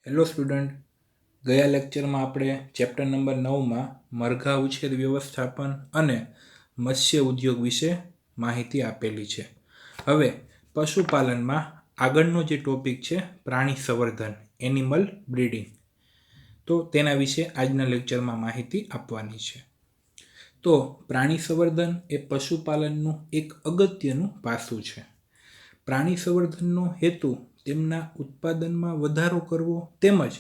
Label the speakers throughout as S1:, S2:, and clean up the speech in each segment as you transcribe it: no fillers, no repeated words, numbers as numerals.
S1: Hello student, ગયા લેક્ચરમાં આપણે ચેપ્ટર નંબર 9માં મરઘા ઉછેર વ્યવસ્થાપન અને મત્સ્ય ઉદ્યોગ વિશે માહિતી આપેલી છે. હવે પશુપાલનમાં આગળનો જે ટોપિક છે પ્રાણી સંવર્ધન, એનિમલ બ્રીડિંગ, તો તેના વિશે આજના લેક્ચરમાં માહિતી આપવાની છે. તો પ્રાણી સંવર્ધન એ પશુપાલનનું એક અગત્યનું પાસું છે. પ્રાણી સંવર્ધનનો હેતુ તેમના ઉત્પાદનમાં વધારો કરવો તેમજ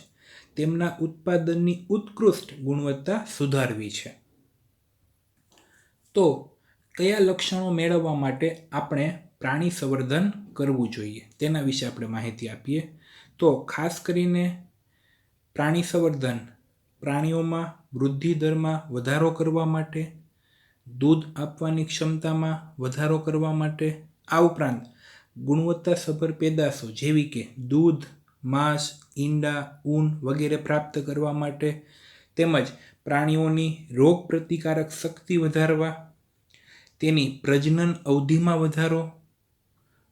S1: તેમના ઉત્પાદનની ઉત્કૃષ્ટ ગુણવત્તા સુધારવી છે. તો કયા લક્ષણો મેળવવા માટે આપણે પ્રાણી સંવર્ધન કરવું જોઈએ તેના વિશે આપણે માહિતી આપીએ. તો ખાસ કરીને પ્રાણી સંવર્ધન પ્રાણીઓમાં વૃદ્ધિ દરમાં વધારો કરવા માટે, દૂધ આપવાની ક્ષમતામાં વધારો કરવા માટે, આ ઉપરાંત ગુણવત્તાસભર પેદાશો જેવી કે દૂધ, માંસ, ઈંડા, ઊન વગેરે પ્રાપ્ત કરવા માટે, તેમજ પ્રાણીઓની રોગ પ્રતિકારક શક્તિ વધારવા, તેની પ્રજનન અવધિમાં વધારો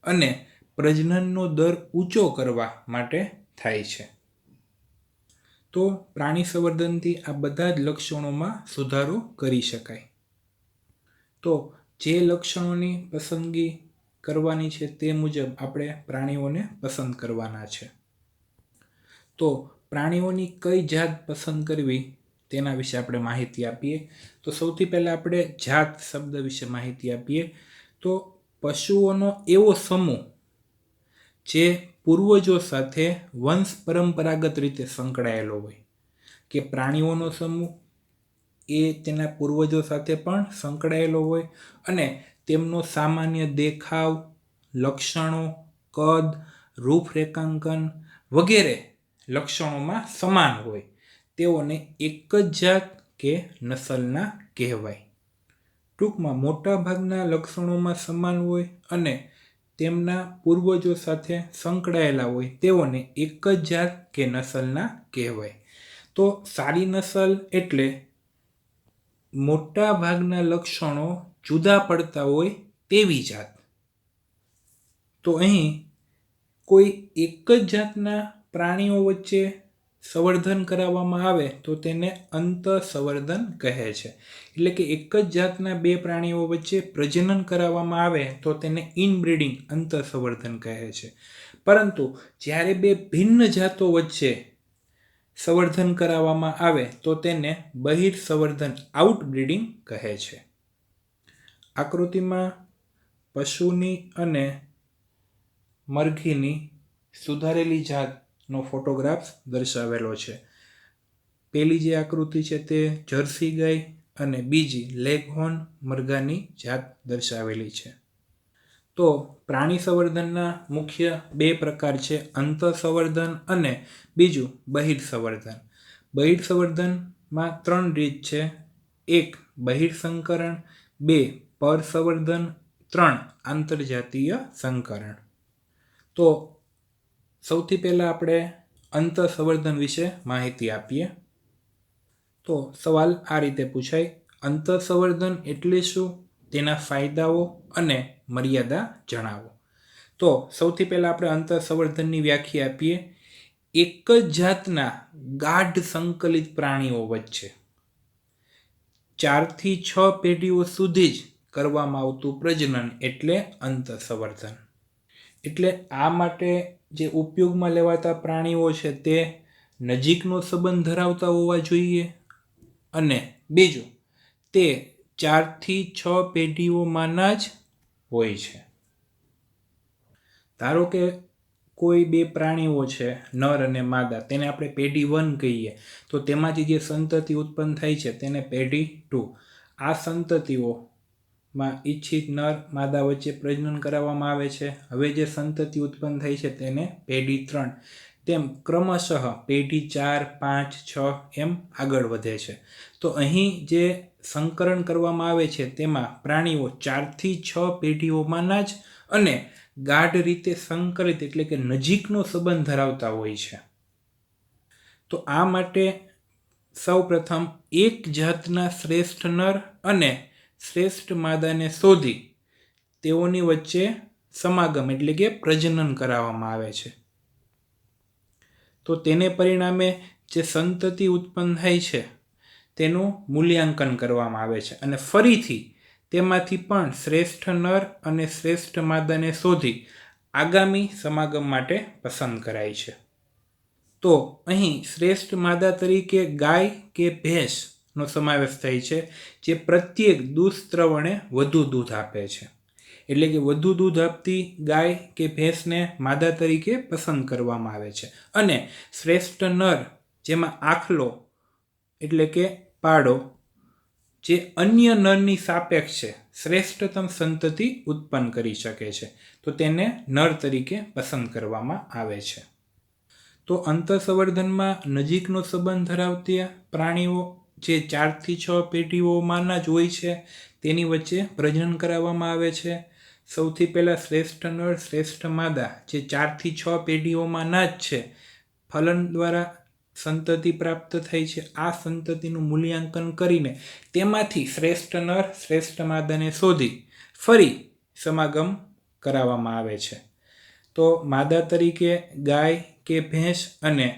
S1: અને પ્રજનનનો દર ઊંચો કરવા માટે થાય છે. તો પ્રાણી સંવર્ધનથી આ બધા જ લક્ષણોમાં સુધારો કરી શકાય. તો જે લક્ષણોની પસંદગી કરવાની છે તે મુજબ આપણે પ્રાણીઓને પસંદ કરવાના છે. તો પ્રાણીઓની કઈ જાત પસંદ કરવી તેના વિશે આપણે માહિતી આપીએ. તો સૌથી પહેલાં આપણે જાત શબ્દ વિશે માહિતી આપીએ. તો પશુઓનો એવો સમૂહ જે પૂર્વજો સાથે વંશ પરંપરાગત રીતે સંકળાયેલો હોય, કે પ્રાણીઓનો સમૂહ એ તેના પૂર્વજો સાથે પણ સંકળાયેલો હોય અને તેમનો સામાન્ય દેખાવ, લક્ષણો, કદ, રૂપરેખાંકન વગેરે લક્ષણોમાં સમાન હોય, તેઓને એક જ જાત કે નસલના કહેવાય. ટૂંકમાં મોટા ભાગના લક્ષણોમાં સમાન હોય અને તેમના પૂર્વજો સાથે સંકળાયેલા હોય, તેઓને એક જ જાત કે નસલના કહેવાય. તો સારી નસલ એટલે મોટા ભાગના લક્ષણો જુદા પડતા હોય તેવી જાત. તો અહીં કોઈ એક જ જાતના પ્રાણીઓ વચ્ચે સંવર્ધન કરાવવામાં આવે તો તેને અંતઃ સંવર્ધન કહે છે. એટલે કે એક જ જાતના બે પ્રાણીઓ વચ્ચે પ્રજનન કરાવવામાં આવે તો તેને ઇનબ્રીડિંગ અંતઃ સંવર્ધન કહે છે. પરંતુ જ્યારે બે ભિન્ન જાતો વચ્ચે સંવર્ધન કરાવવામાં આવે તો તેને બહિર સંવર્ધન આઉટબ્રીડિંગ કહે છે. આકૃતિમાં પશુની અને મરઘીની સુધારેલી જાતનો ફોટોગ્રાફ દર્શાવેલો છે. પહેલી જે આકૃતિ છે તે જર્સી ગાય અને બીજી લેગહોર્ન મરઘાની જાત દર્શાવેલી છે. તો પ્રાણી સંવર્ધનના મુખ્ય બે પ્રકાર છે, અંતઃ સંવર્ધન અને બીજું બહિર સંવર્ધન. બહિર સંવર્ધનમાં 3 રીત છે. 1 બહિર્સંકરણ, 2 પરસંવર્ધન, 3 આંતરજાતીય સંકરણ. તો સૌથી પહેલાં આપણે અંતઃ સંવર્ધન વિશે માહિતી આપીએ. તો સવાલ આ રીતે પૂછાય, અંતઃ સંવર્ધન એટલે શું? તેના ફાયદાઓ અને મર્યાદા જણાવો. તો સૌથી પહેલાં આપણે અંતઃ સંવર્ધનની વ્યાખ્યા આપીએ. એક જ જાતના ગાઢ સંકલિત પ્રાણીઓ વચ્ચે 4 થી 6 પેઢીઓ સુધી જ કરવામાં આવતું પ્રજનન એટલે અંતઃ સંવર્ધન. એટલે આ માટે જે ઉપયોગમાં લેવાતા પ્રાણીઓ છે તે નજીકનો સંબંધ ધરાવતા હોવા જોઈએ અને બીજું તે 4 થી 6 પેઢીઓમાંના જ હોય છે. ધારો કે કોઈ બે પ્રાણીઓ છે, નર અને માદા, તેને આપણે પેઢી 1 કહીએ, તો તેમાંથી જે સંતતિ ઉત્પન્ન થાય છે તેને પેઢી 2. આ સંતતિઓમાં ઈચ્છિત નર માદા વચ્ચે પ્રજનન કરાવવામાં આવે છે. હવે જે સંતતિ ઉત્પન્ન થાય છે તેને પેઢી 3, તેમ ક્રમશઃ પેઢી 4, 5, 6 એમ આગળ વધે છે. તો અહીં જે સંકરણ કરવામાં આવે છે તેમાં પ્રાણીઓ 4 થી 6 પેઢીઓમાંના જ અને ગાઢ રીતે સંકરિત એટલે કે નજીકનો સંબંધ ધરાવતા હોય છે. તો આ માટે સૌપ્રથમ એક જાતના શ્રેષ્ઠ નર અને શ્રેષ્ઠ માદાને શોધી તેઓની વચ્ચે સમાગમ એટલે કે પ્રજનન કરાવવામાં આવે છે. તો તેને પરિણામે જે સંતતિ ઉત્પન્ન થાય છે તેનું મૂલ્યાંકન કરવામાં આવે છે અને ફરીથી તેમાંથી પણ શ્રેષ્ઠ નર અને શ્રેષ્ઠ માદાને શોધી આગામી સમાગમ માટે પસંદ કરાય છે. તો અહીં શ્રેષ્ઠ માદા તરીકે ગાય કે ભેંસનો સમાવેશ થાય છે, જે પ્રત્યેક દૂધસ્રવણે વધુ દૂધ આપે છે. એટલે કે વધુ દૂધ આપતી ગાય કે ભેંસને માદા તરીકે પસંદ કરવામાં આવે છે અને શ્રેષ્ઠ નર જેમાં આખલો એટલે કે પાડો જે અન્ય નરની સાપેક્ષે શ્રેષ્ઠતમ સંતતિ ઉત્પન્ન કરી શકે છે, તો તેને નર તરીકે પસંદ કરવામાં આવે છે. તો અંતઃસંવર્ધનમાં નજીકનો સંબંધ ધરાવતા પ્રાણીઓ જે 4 થી 6 પેઢીઓમાંના જ હોય છે તેની વચ્ચે પ્રજનન કરાવવામાં આવે છે. સૌથી પહેલાં શ્રેષ્ઠ નર શ્રેષ્ઠ માદા જે 4 થી 6 પેઢીઓમાંના જ છે ફલન દ્વારા સંતતિ પ્રાપ્ત થઈ છે. આ સંતતિનું મૂલ્યાંકન કરીને તેમાંથી શ્રેષ્ઠ નર શ્રેષ્ઠ માદાને શોધી ફરી સમાગમ કરાવવામાં આવે છે. તો માદા તરીકે ગાય કે ભેંસ અને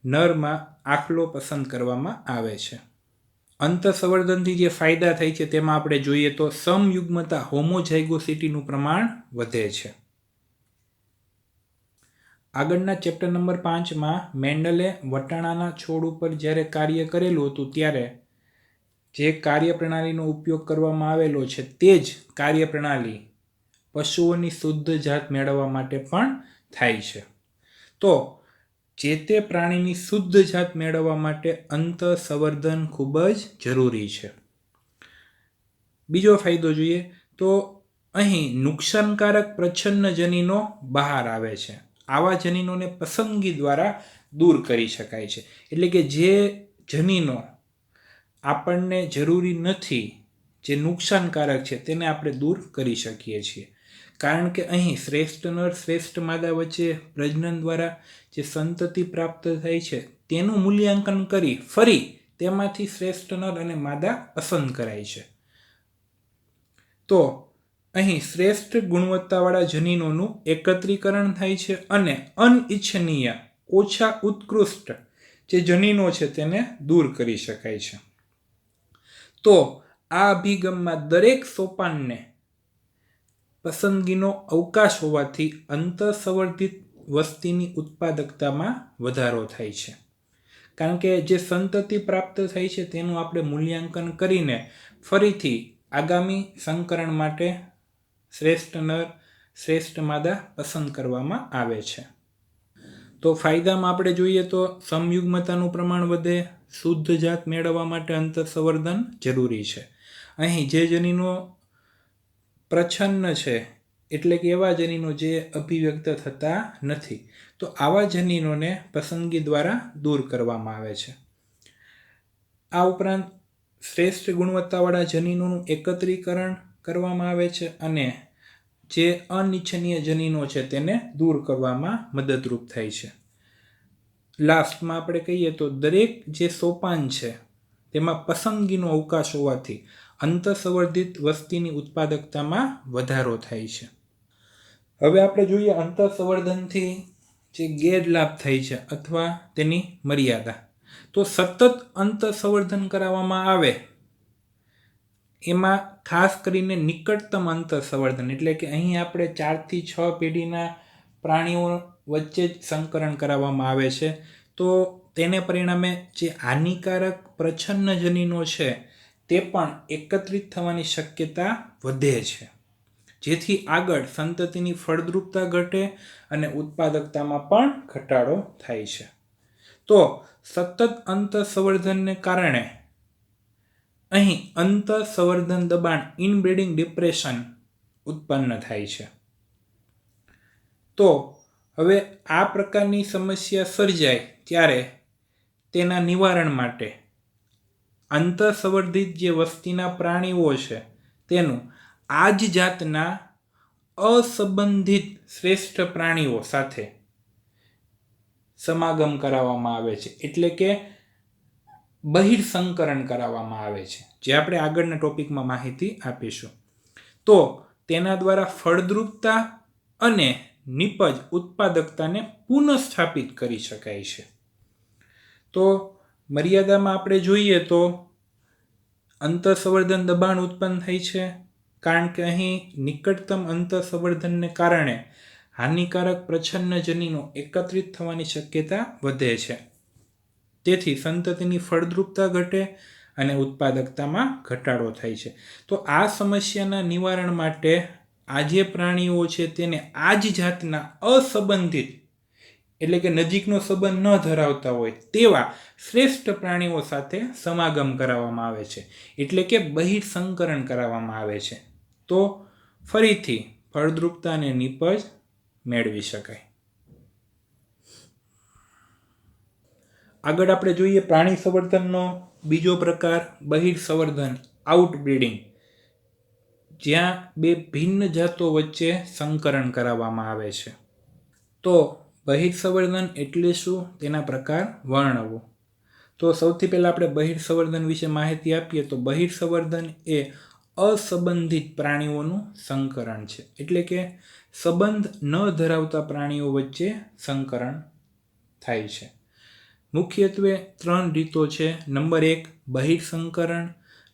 S1: નરમાં આખલો પસંદ કરવામાં આવે છે. અંતઃસંવર્ધનથી જે ફાયદા થાય છે તેમાં આપણે જોઈએ તો સમયુગ્મતા હોમોઝાયગોસિટીનું પ્રમાણ વધે છે. આગળના ચેપ્ટર નંબર 5માં મેન્ડલે વટાણાના છોડ ઉપર જ્યારે કાર્ય કરેલું હતું ત્યારે જે કાર્યપ્રણાલીનો ઉપયોગ કરવામાં આવેલો છે તે જ કાર્યપ્રણાલી પશુઓની શુદ્ધ જાત મેળવવા માટે પણ થાય છે. તો જે તે પ્રાણીની શુદ્ધ જાત મેળવવા માટે અંતઃસંવર્ધન ખૂબ જ જરૂરી છે. બીજો ફાયદો જોઈએ તો અહીં નુકસાનકારક પ્રચ્છન્ન જનીનો બહાર આવે છે. આવા જનીનોને પસંદગી દ્વારા દૂર કરી શકાય છે. એટલે કે જે જનીનો આપણને જરૂરી નથી, જે નુકસાનકારક છે તેને આપણે દૂર કરી શકીએ છીએ. કારણ કે અહીં શ્રેષ્ઠ નર શ્રેષ્ઠ માદા વચ્ચે પ્રજનન દ્વારા જે સંતતિ પ્રાપ્ત થાય છે તેનું મૂલ્યાંકન કરી ફરી તેમાંથી શ્રેષ્ઠ નર અને માદા પસંદ કરાય છે. તો અહીં શ્રેષ્ઠ ગુણવત્તાવાળા જનીનોનું એકત્રીકરણ થાય છે અને અનિચ્છનીય ઓછા ઉત્કૃષ્ટ જે જનીનો છે તેને દૂર કરી શકાય છે. તો આ અભિગમમાં દરેક સોપાનને પસંદગીનો અવકાશ હોવાથી અંતઃસંવર્ધિત વસ્તીની ઉત્પાદકતામાં વધારો થાય છે. કારણ કે જે સંતતિ પ્રાપ્ત થાય છે તેનું આપણે મૂલ્યાંકન કરીને ફરીથી આગામી સંકરણ માટે શ્રેષ્ઠ નર શ્રેષ્ઠ માદા પસંદ કરવામાં આવે છે. તો ફાયદામાં આપણે જોઈએ તો સમયુગ્મતાનું પ્રમાણ વધે, શુદ્ધ જાત મેળવવા માટે અંતઃસંવર્ધન જરૂરી છે. અહીં જે જનીનો પ્રચ્છન્ન છે એટલે કે એવા જનીનો જે અભિવ્યક્ત થતા નથી, તો આવા જનીનોને પસંદગી દ્વારા દૂર કરવામાં આવે છે. આ ઉપરાંત શ્રેષ્ઠ ગુણવત્તાવાળા જનીનોનું એકત્રીકરણ કરવામાં આવે છે અને જે અનિચ્છનીય જનીનો છે તેને દૂર કરવામાં મદદરૂપ થાય છે. લાસ્ટમાં આપણે કહીએ તો દરેક જે સોપાન છે તેમાં પસંદગીનો અવકાશ હોવાથી અંતઃસંવર્ધિત વસ્તીની ઉત્પાદકતામાં વધારો થાય છે. હવે આપણે જોઈએ અંતઃસંવર્ધનથી જે ગેરલાભ થાય છે અથવા તેની મર્યાદા. તો સતત અંતઃસંવર્ધન કરાવવામાં આવે એમાં ખાસ કરીને નિકટતમ અંતઃસંવર્ધન એટલે કે અહીં આપણે 4 થી 6 પેઢીના પ્રાણીઓ વચ્ચે જ સંકરણ કરાવવામાં આવે છે. તો તેને પરિણામે જે હાનિકારક પ્રચ્છન્ન જનીનો છે તે પણ એકત્રિત થવાની શક્યતા વધે છે, જેથી આગળ સંતતિની ફળદ્રુપતા ઘટે અને ઉત્પાદકતામાં પણ ઘટાડો થાય છે. તો સતત અંતઃસંવર્ધનને કારણે અહીં અંતઃસંવર્ધન દબાણ ઇનબ્રીડિંગ ડિપ્રેશન ઉત્પન્ન થાય છે. તો હવે આ પ્રકારની સમસ્યા સર્જાય ત્યારે તેના નિવારણ માટે અંતઃસંવર્ધિત જે વસ્તીના પ્રાણીઓ છે તેનું આ જ જાતના અસંબંધિત શ્રેષ્ઠ પ્રાણીઓ સાથે સમાગમ કરાવવામાં આવે છે. એટલે કે બહિર્સંકરણ કરાવવામાં આવે છે, જે આપણે આગળના ટોપિકમાં માહિતી આપીશું. તો તેના દ્વારા ફળદ્રુપતા અને નિપજ ઉત્પાદકતાને પુનઃસ્થાપિત કરી શકાય છે. તો મર્યાદામાં આપણે જોઈએ તો અંતઃસંવર્ધન દબાણ ઉત્પન્ન થાય છે, કારણ કે અહીં નિકટતમ અંતઃસંવર્ધનને કારણે હાનિકારક પ્રચ્છન્નજનીનો એકત્રિત થવાની શક્યતા વધે છે. તેથી સંતતિની ફળદ્રુપતા ઘટે અને ઉત્પાદકતામાં ઘટાડો થાય છે. તો આ સમસ્યાના નિવારણ માટે આ જે પ્રાણીઓ છે તેને આ જ જાતના અસંબંધિત એટલે કે નજીકનો સંબંધ ન ધરાવતા હોય તેવા શ્રેષ્ઠ પ્રાણીઓ સાથે સમાગમ કરાવવામાં આવે છે, એટલે કે બહિર્સંકરણ કરાવવામાં આવે છે. તો ફરીથી ફળદ્રુપતા અને નિપજ મેળવી શકાય. આગળ આપણે જોઈએ પ્રાણી સંવર્ધનનો બીજો પ્રકાર બહિર્સંવર્ધન આઉટબ્રીડિંગ, જ્યાં બે ભિન્ન જાતો વચ્ચે સંકરણ કરાવવામાં આવે છે. તો બહિર્સંવર્ધન એટલે શું, તેના પ્રકાર વર્ણવો. તો સૌથી પહેલાં આપણે બહિર્સંવર્ધન વિશે માહિતી આપીએ તો બહિર્સંવર્ધન એ અસંબંધિત પ્રાણીઓનું સંકરણ છે, એટલે કે સંબંધ ન ધરાવતા પ્રાણીઓ વચ્ચે સંકરણ થાય છે. મુખ્યત્વે 3 રીતો છે. નંબર 1 બહિર્સંકરણ,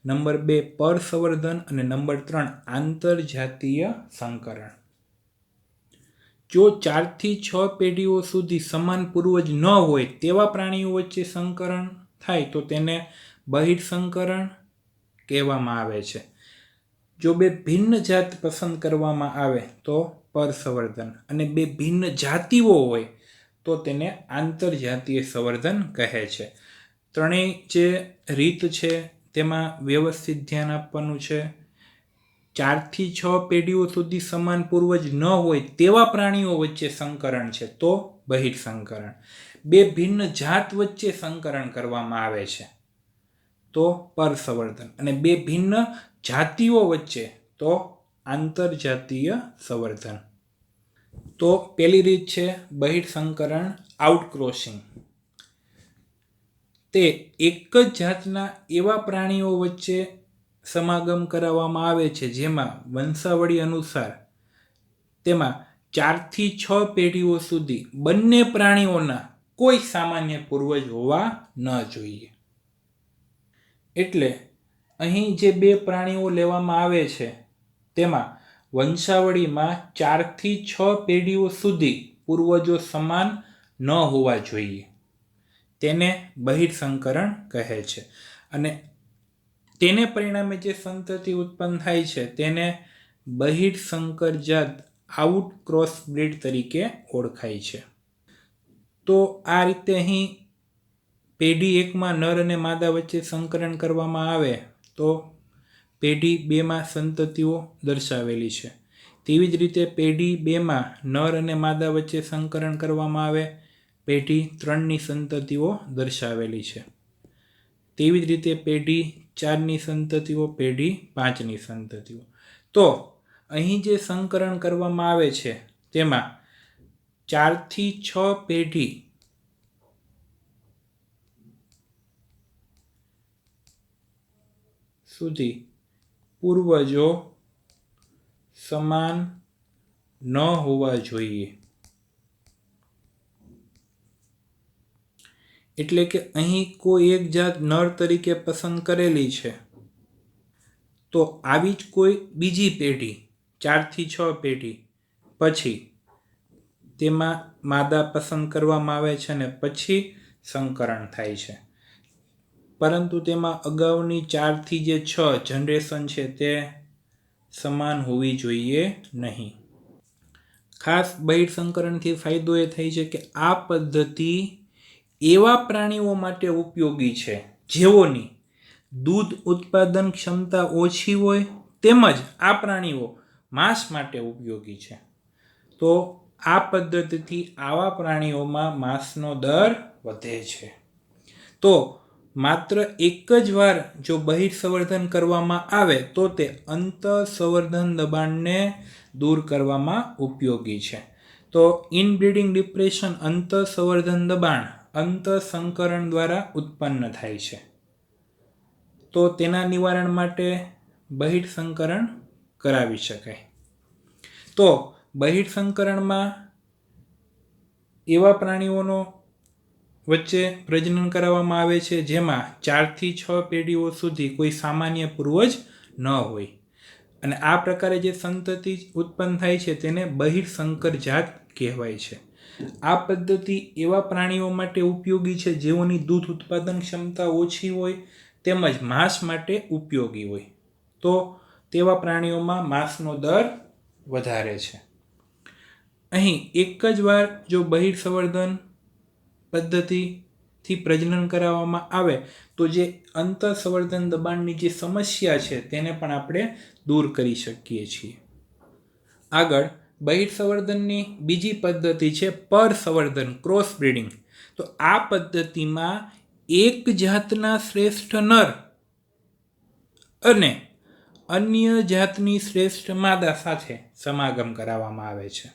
S1: નંબર 2 પરસંવર્ધન અને નંબર 3 આંતરજાતીય સંકરણ. જો 4 થી 6 પેઢીઓ સુધી સમાન પૂર્વજ ન હોય તેવા પ્રાણીઓ વચ્ચે સંકરણ થાય તો તેને બહિર્સંકરણ કહેવામાં આવે છે. જો બે ભિન્ન જાત પસંદ કરવામાં આવે તો પરસંવર્ધન, અને બે ભિન્ન જાતિઓ હોય તો તેને આંતરજાતીય સંવર્ધન કહે છે. ત્રણેય જે રીત છે તેમાં વ્યવસ્થિત ધ્યાન આપવાનું છે. 4 થી 6 પેઢીઓ સુધી સમાન પૂર્વજ ન હોય તેવા પ્રાણીઓ વચ્ચે સંકરણ છે તો બહિર્સંકરણ. બે ભિન્ન જાત વચ્ચે સંકરણ કરવામાં આવે છે તો પરસંવર્ધન, અને બે ભિન્ન જાતિઓ વચ્ચે તો આંતરજાતીય સંવર્ધન. તો પહેલી રીત છે બહિર્સંકરણ આઉટક્રોસિંગ. તે એક જ જાતના એવા પ્રાણીઓ વચ્ચે સમાગમ કરાવવામાં આવે છે જેમાં વંશાવળી અનુસાર તેમાં 4 થી 6 પેઢીઓ સુધી બંને પ્રાણીઓના કોઈ સામાન્ય પૂર્વજ હોવા ન જોઈએ. એટલે અહીં જે બે પ્રાણીઓ લેવામાં આવે છે તેમાં વંશાવળીમાં 4 થી 6 પેઢીઓ સુધી પૂર્વજો સમાન ન હોવા જોઈએ, તેને બહિર્સંકરણ કહે છે. અને તેને પરિણામે જે સંતતિ ઉત્પન્ન થાય છે તેને બહિર્સંકરજાત આઉટ ક્રોસ બ્રીડ તરીકે ઓળખાય છે. તો આ રીતે અહીં પેઢી 1માં નર અને માદા વચ્ચે સંકરણ કરવામાં આવે તો પેઢી 2માં સંતતિઓ દર્શાવેલી છે. તેવી જ રીતે પેઢી 2માં નર અને માદા વચ્ચે સંકરણ કરવામાં આવે પેઢી 3ની સંતતિઓ દર્શાવેલી છે. તેવી જ રીતે પેઢી 4ની સંતતિઓ, પેઢી 5ની સંતતિઓ. તો અહીં જે સંકરણ કરવામાં આવે છે તેમાં 4 થી 6 પેઢી સુધી પૂર્વજો સમાન ન હોવા જોઈએ. એટલે કે અહીં કોઈ એક જાત નર તરીકે પસંદ કરેલી છે તો આવી જ કોઈ બીજી પેઢી 4 થી 6 પેઢી પછી તેમાં માદા પસંદ કરવામાં આવે છે અને પછી સંકરણ થાય છે, પરંતુ તેમાં અગાઉની 4 થી જે 6 જનરેશન છે તે સમાન હોવી જોઈએ નહીં. ખાસ બહિર્સંકરણથી ફાયદો એ થાય છે કે આ પદ્ધતિ એવા પ્રાણીઓ માટે ઉપયોગી છે જેઓની દૂધ ઉત્પાદન ક્ષમતા ઓછી હોય તેમજ આ પ્રાણીઓ માંસ માટે ઉપયોગી છે. તો આ પદ્ધતિથી આવા પ્રાણીઓમાં માંસનો દર વધે છે. તો માત્ર એક જ વાર જો બહિર્સંવર્ધન કરવામાં આવે તો તે અંતઃસંવર્ધન દબાણને દૂર કરવામાં ઉપયોગી છે. તો ઇનબ્રીડિંગ ડિપ્રેશન અંતઃસંવર્ધન દબાણ અંતઃસંકરણ દ્વારા ઉત્પન્ન થાય છે. તો તેના નિવારણ માટે બહિર્સંકરણ કરાવી શકાય. તો બહિર્સંકરણમાં એવા પ્રાણીઓનો વચ્ચે પ્રજનન કરાવવામાં આવે છે જેમાં 4 થી 6 પેઢીઓ સુધી કોઈ સામાન્ય પૂર્વજ ન હોય, અને આ પ્રકારે જે સંતતિ ઉત્પન્ન થાય છે તેને બહિર્સંકર જાત કહેવાય છે. આ પદ્ધતિ એવા પ્રાણીઓ માટે ઉપયોગી છે જેઓની દૂધ ઉત્પાદન ક્ષમતા ઓછી હોય તેમજ માંસ માટે ઉપયોગી હોય. તો તેવા પ્રાણીઓમાં માંસનો દર વધારે છે. અહીં એક જ વાર જો બહિર્સંવર્ધન પદ્ધતિથી પ્રજનન કરાવવામાં આવે તો જે અંતઃસંવર્ધન દબાણની જે સમસ્યા છે તેને પણ આપણે દૂર કરી શકીએ છીએ. આગળ બહિર્સંવર્ધનની બીજી પદ્ધતિ છે પરસંવર્ધન, ક્રોસ બ્રીડિંગ. તો આ પદ્ધતિમાં એક જાતના શ્રેષ્ઠ નર અને અન્ય જાતની શ્રેષ્ઠ માદા સાથે સમાગમ કરાવવામાં આવે છે.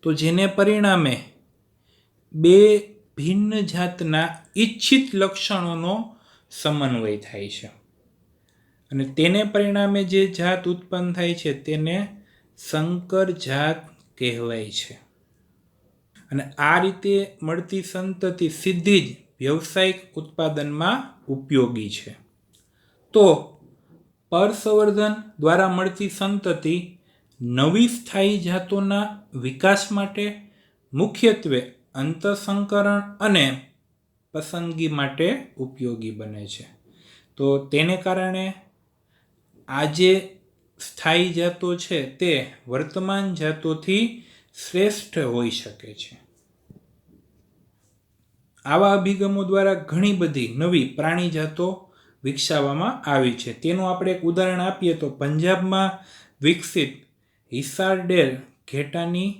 S1: તો જેને પરિણામે બે ભિન્ન જાતના ઈચ્છિત લક્ષણોનો સમન્વય થાય છે, અને તેને પરિણામે જે જાત ઉત્પન્ન થાય છે તેને સંકર જાત કહેવાય છે. અને આ રીતે મળતી સંતતિ સીધી જ વ્યવસાયિક ઉત્પાદનમાં ઉપયોગી છે. તો પરસંવર્ધન દ્વારા મળતી સંતતિ નવી સ્થાયી જાતોના વિકાસ માટે મુખ્યત્વે અંતઃસંકરણ અને પસંદગી માટે ઉપયોગી બને છે. તો તેને કારણે આ જે સ્થાયી જાતો છે તે વર્તમાન જાતોથી શ્રેષ્ઠ હોઈ શકે છે. આવા અભિગમો દ્વારા ઘણી બધી નવી પ્રાણી જાતો વિકસાવવામાં આવી છે. તેનું આપણે એક ઉદાહરણ આપીએ તો પંજાબમાં વિકસિત હિસારડેલ ઘેટાની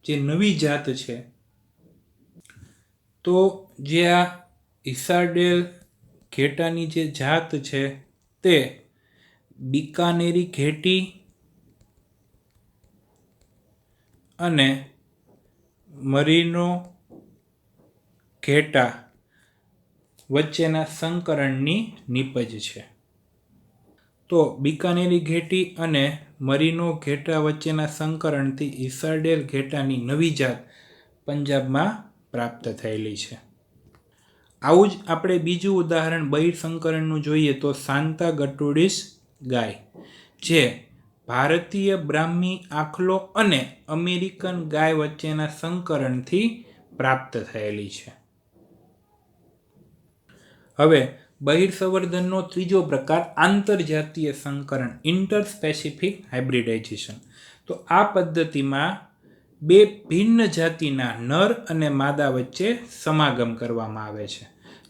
S1: જે નવી જાત છે, તો જે આ હિસારડેલ ઘેટાની જે જાત છે તે બીકાનેરી ઘેટી અને મરીનો ઘેટા વચ્ચેના સંકરણની નીપજ છે. તો બીકાનેરી ઘેટી અને મરીનો ઘેટા વચ્ચેના સંકરણથી હિસારડેલ ઘેટાની નવી જાત પંજાબમાં પ્રાપ્ત થયેલી છે. આવું જ આપણે બીજું ઉદાહરણ બહિર્સંકરણનું જોઈએ તો સાન્તા ગટુડીસ ગાય, જે ભારતીય બ્રાહ્મી આખલો અને અમેરિકન ગાય વચ્ચેના સંકરણથી પ્રાપ્ત થયેલી છે. હવે બહિર્સંવર્ધનનો ત્રીજો પ્રકાર આંતરજાતીય સંકરણ, ઇન્ટરસ્પેસિફિક હાઇબ્રિડાઇઝેશન. તો આ પદ્ધતિમાં બે ભિન્ન જાતિના નર અને માદા વચ્ચે સમાગમ કરવામાં આવે છે.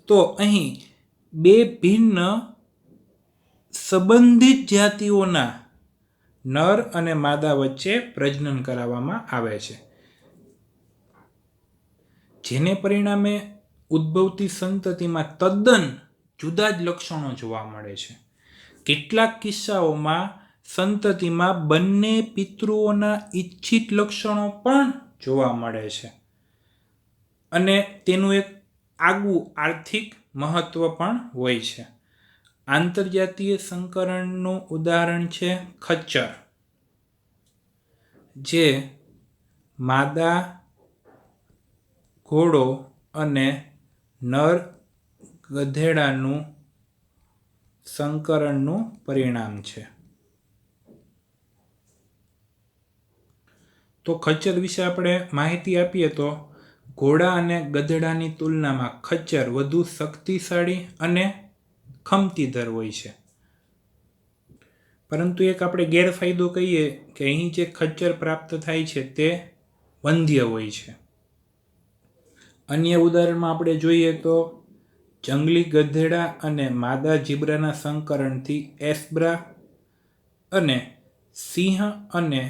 S1: તો અહીં બે ભિન્ન સંબંધિત જાતિઓના નર અને માદા વચ્ચે પ્રજનન કરાવવામાં આવે છે, જેને પરિણામે ઉદ્ભવતી સંતતિમાં તદ્દન જુદા જ લક્ષણો જોવા મળે છે. કેટલાક કિસ્સાઓમાં સંતતિમાં બંને પિતૃઓના ઈચ્છિત લક્ષણો પણ જોવા મળે છે, અને તેનું એક આગવું આર્થિક મહત્વ પણ હોય છે. આંતરજાતીય સંકરણનું ઉદાહરણ છે ખચ્ચર, જે માદા ઘોડો અને નર ગધેડાનું સંકરણનું પરિણામ છે. તો ખચ્ચર વિશે આપણે માહિતી આપીએ તો ઘોડા અને ગધેડાની તુલનામાં ખચ્ચર વધુ શક્તિશાળી અને ખમતીધર હોય છે. પરંતુ એક આપણે ગેરફાયદો કહીએ કે અહીં જે ખચ્ચર પ્રાપ્ત થાય છે તે વંધ્ય હોય છે. અન્ય ઉદાહરણમાં આપણે જોઈએ તો જંગલી ગધેડા અને માદા ઝીબ્રાના સંકરણથી એસ્બ્રા અને સિંહ અને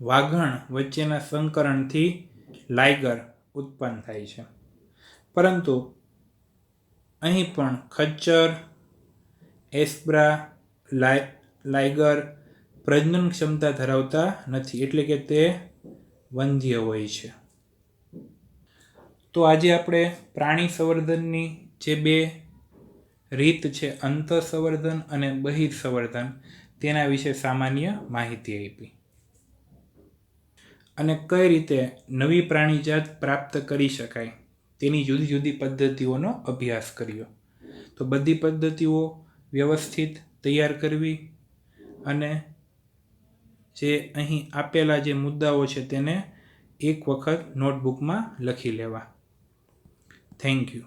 S1: વાઘણ વચ્ચેના સંકરણથી લાયગર ઉત્પન્ન થાય છે. પરંતુ અહીં પણ ખચ્ચર, એસ્બ્રા, લાયગર પ્રજનન ક્ષમતા ધરાવતા નથી, એટલે કે તે વંધ્ય હોય છે. તો આજે આપણે પ્રાણી સંવર્ધનની જે બે રીત છે, અંતઃસંવર્ધન અને બહિર્સંવર્ધન, તેના વિશે સામાન્ય માહિતી આપી. અને કઈ રીતે નવી પ્રાણીજાત પ્રાપ્ત કરી શકાય તેની જુદી જુદી પદ્ધતિઓનો અભ્યાસ કર્યો. તો બધી પદ્ધતિઓ વ્યવસ્થિત તૈયાર કરવી અને જે અહીં આપેલા જે મુદ્દાઓ છે તેને એક વખત નોટબુકમાં લખી લેવા. Thank you.